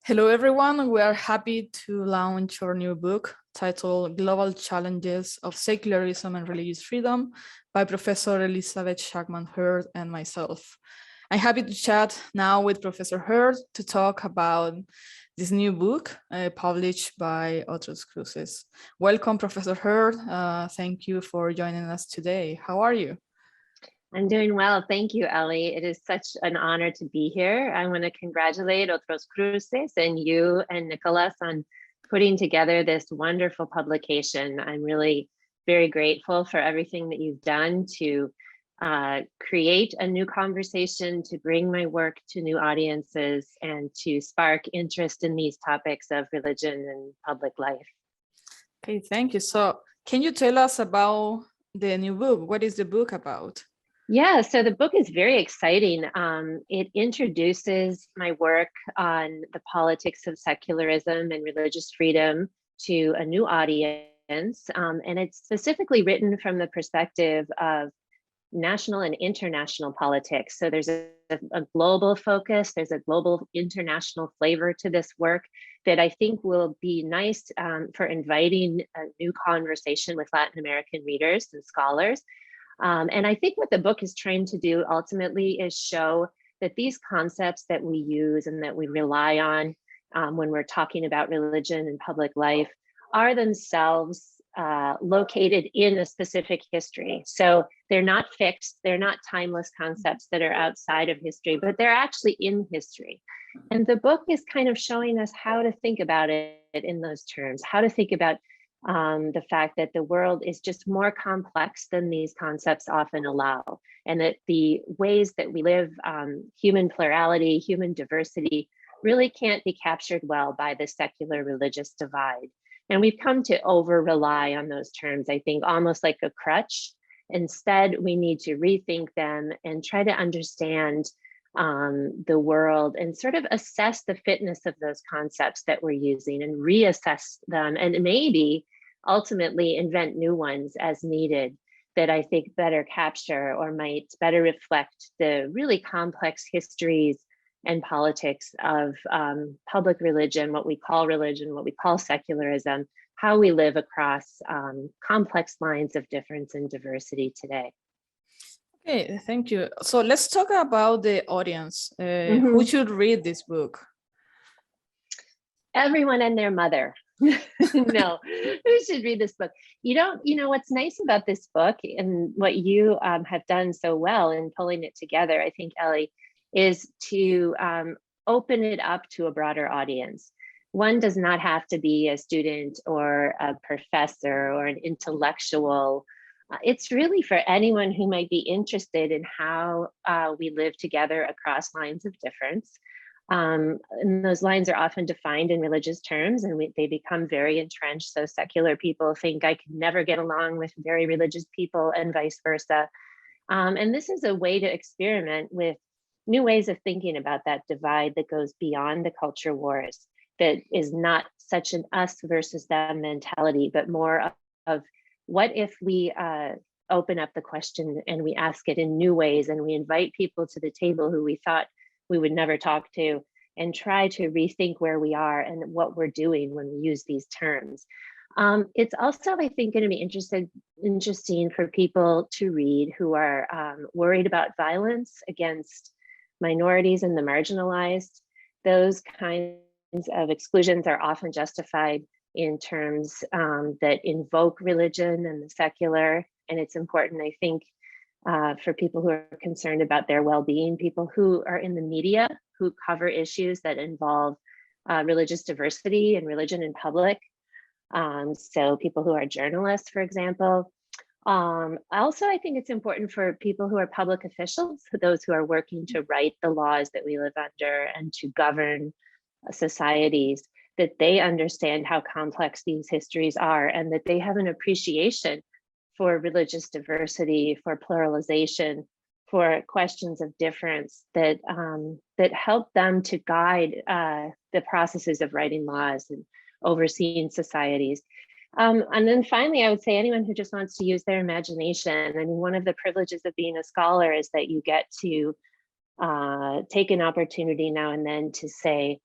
Hello, everyone. We are happy to launch our new book titled Global Challenges of Secularism and Religious Freedom by Professor Elizabeth Shakman Hurd and myself. I'm happy to chat now with Professor Hurd to talk about this new book published by Otros Cruces. Welcome, Professor Hurd. Thank you for joining us today. How are you? I'm doing well. Thank you, Ely. It is such an honor to be here. I want to congratulate Otros Cruces and you and Nicholas on putting together this wonderful publication. I'm really very grateful for everything that you've done to create a new conversation, to bring my work to new audiences, and to spark interest in these topics of religion and public life. Okay, thank you. So can you tell us about the new book? What is the book about? Yeah, so the book is very exciting. It introduces my work on the politics of secularism and religious freedom to a new audience. And it's specifically written from the perspective of national and international politics. So there's a global focus, there's a global international flavor to this work that I think will be nice for inviting a new conversation with Latin American readers and scholars. And I think what the book is trying to do ultimately is show that these concepts that we use and that we rely on when we're talking about religion and public life are themselves located in a specific history. So they're not fixed, they're not timeless concepts that are outside of history, but they're actually in history. And the book is kind of showing us how to think about it in those terms, how to think about the fact that the world is just more complex than these concepts often allow, and that the ways that we live, human plurality, human diversity, really can't be captured well by the secular religious divide. And we've come to over-rely on those terms, I think, almost like a crutch. Instead, we need to rethink them and try to understand the world and sort of assess the fitness of those concepts that we're using and reassess them, and maybe ultimately invent new ones as needed that I think better capture or might better reflect the really complex histories and politics of public religion, what we call secularism, how we live across complex lines of difference and diversity today. Okay, thank you. So let's talk about the audience. Who should read this book? Everyone and their mother. No, who should read this book? You know, what's nice about this book and what you have done so well in pulling it together, I think, Ely, is to open it up to a broader audience. One does not have to be a student or a professor or an intellectual. It's really for anyone who might be interested in how we live together across lines of difference. And those lines are often defined in religious terms, and they become very entrenched. So secular people think I could never get along with very religious people and vice versa. And this is a way to experiment with new ways of thinking about that divide that goes beyond the culture wars, that is not such an us versus them mentality, but more of what if we open up the question and we ask it in new ways, and we invite people to the table who we thought we would never talk to, and try to rethink where we are and what we're doing when we use these terms. It's also, I think, going to be interesting for people to read who are worried about violence against minorities and the marginalized. Those kinds of exclusions are often justified in terms that invoke religion and the secular. And it's important, I think, for people who are concerned about their well-being, people who are in the media, who cover issues that involve religious diversity and religion in public. So people who are journalists, for example. Also, I think it's important for people who are public officials, those who are working to write the laws that we live under and to govern societies, that they understand how complex these histories are, and that they have an appreciation for religious diversity, for pluralization, for questions of difference that that help them to guide the processes of writing laws and overseeing societies. And then finally, I would say anyone who just wants to use their imagination. I mean, one of the privileges of being a scholar is that you get to take an opportunity now and then to say,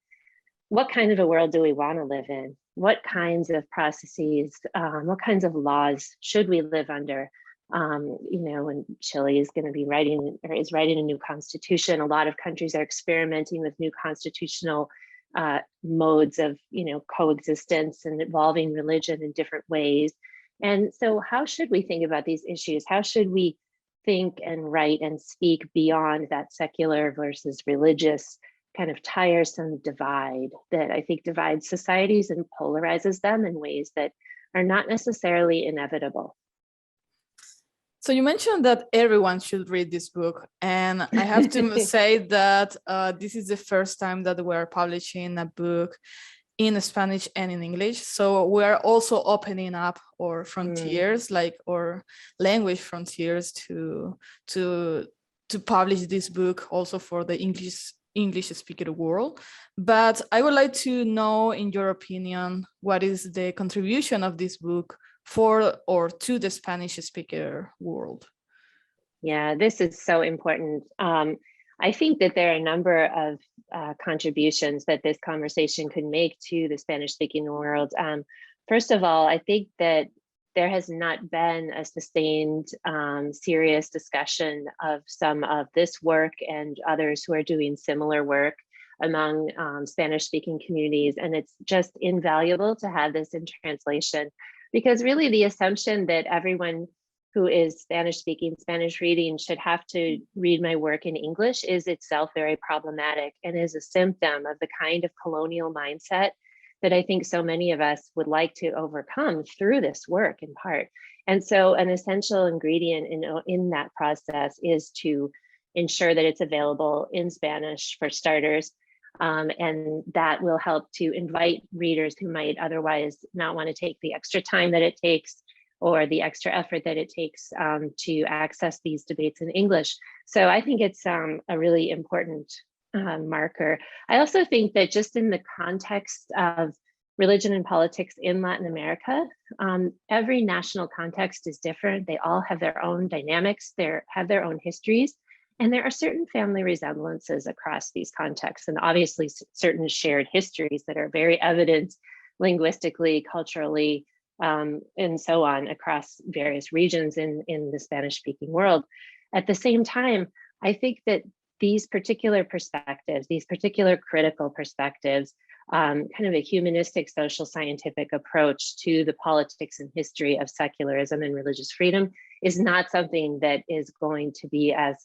what kind of a world do we want to live in? What kinds of processes, what kinds of laws should we live under? When Chile is going to be writing or is writing a new constitution, a lot of countries are experimenting with new constitutional modes of, coexistence and involving religion in different ways. And so how should we think about these issues? How should we think and write and speak beyond that secular versus religious kind of tiresome divide that I think divides societies and polarizes them in ways that are not necessarily inevitable? So you mentioned that everyone should read this book, and I have to say that this is the first time that we're publishing a book in Spanish and in English. So we're also opening up our frontiers, like our language frontiers, to publish this book also for the English speaker world. But I would like to know, in your opinion, what is the contribution of this book for or to the Spanish speaker world? Yeah, this is so important. I think that there are a number of contributions that this conversation could make to the Spanish speaking world. First of all, I think that there has not been a sustained, serious discussion of some of this work and others who are doing similar work among Spanish speaking communities. And it's just invaluable to have this in translation, because really the assumption that everyone who is Spanish speaking, Spanish reading should have to read my work in English is itself very problematic and is a symptom of the kind of colonial mindset that I think so many of us would like to overcome through this work in part. And so an essential ingredient in that process is to ensure that it's available in Spanish for starters. And that will help to invite readers who might otherwise not want to take the extra time that it takes or the extra effort that it takes to access these debates in English. So I think it's a really important marker. I also think that just in the context of religion and politics in Latin America, every national context is different. They all have their own dynamics, have their own histories, and there are certain family resemblances across these contexts, and obviously certain shared histories that are very evident linguistically, culturally, and so on across various regions in the Spanish-speaking world. At the same time, I think that these particular perspectives, these particular critical perspectives, kind of a humanistic social scientific approach to the politics and history of secularism and religious freedom is not something that is going to be as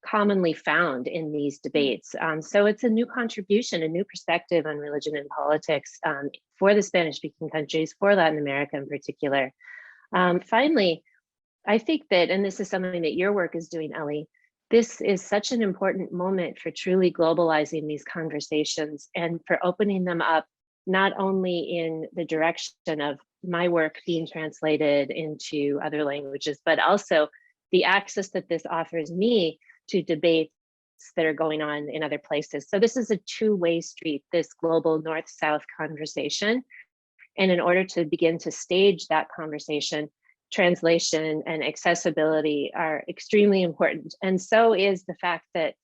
commonly found in these debates. So it's a new contribution, a new perspective on religion and politics for the Spanish-speaking countries, for Latin America in particular. Finally, I think that, and this is something that your work is doing, Ely, this is such an important moment for truly globalizing these conversations and for opening them up, not only in the direction of my work being translated into other languages, but also the access that this offers me to debates that are going on in other places. So this is a two-way street, this global North-South conversation. And in order to begin to stage that conversation, translation and accessibility are extremely important. And so is the fact that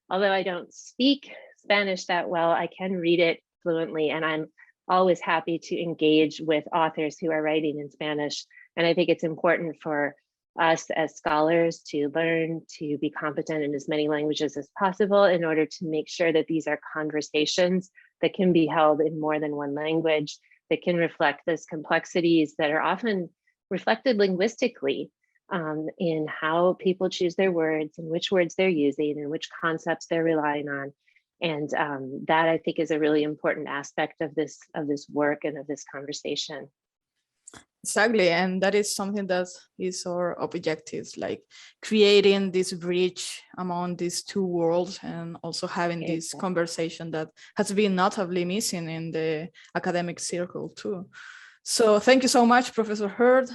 although I don't speak Spanish that well, I can read it fluently, and I'm always happy to engage with authors who are writing in Spanish. And I think it's important for us as scholars to learn to be competent in as many languages as possible in order to make sure that these are conversations that can be held in more than one language, that can reflect those complexities that are often reflected linguistically in how people choose their words and which words they're using and which concepts they're relying on. And that I think is a really important aspect of this work and of this conversation. Exactly, and that is something that is our objectives, like creating this bridge among these two worlds and also having this conversation that has been notably missing in the academic circle too. So thank you so much, Professor Hurd.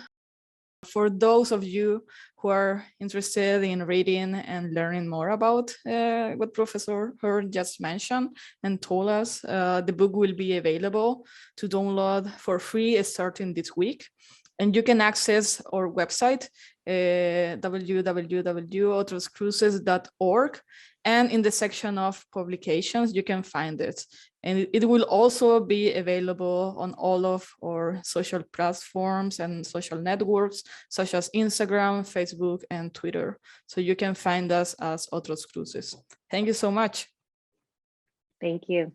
For those of you who are interested in reading and learning more about what Professor Hurd just mentioned and told us, the book will be available to download for free starting this week. And you can access our website, www.otroscruces.org, and in the section of publications you can find it. And it will also be available on all of our social platforms and social networks such as Instagram, Facebook, and Twitter. So you can find us as Otros Cruces. Thank you so much. Thank you.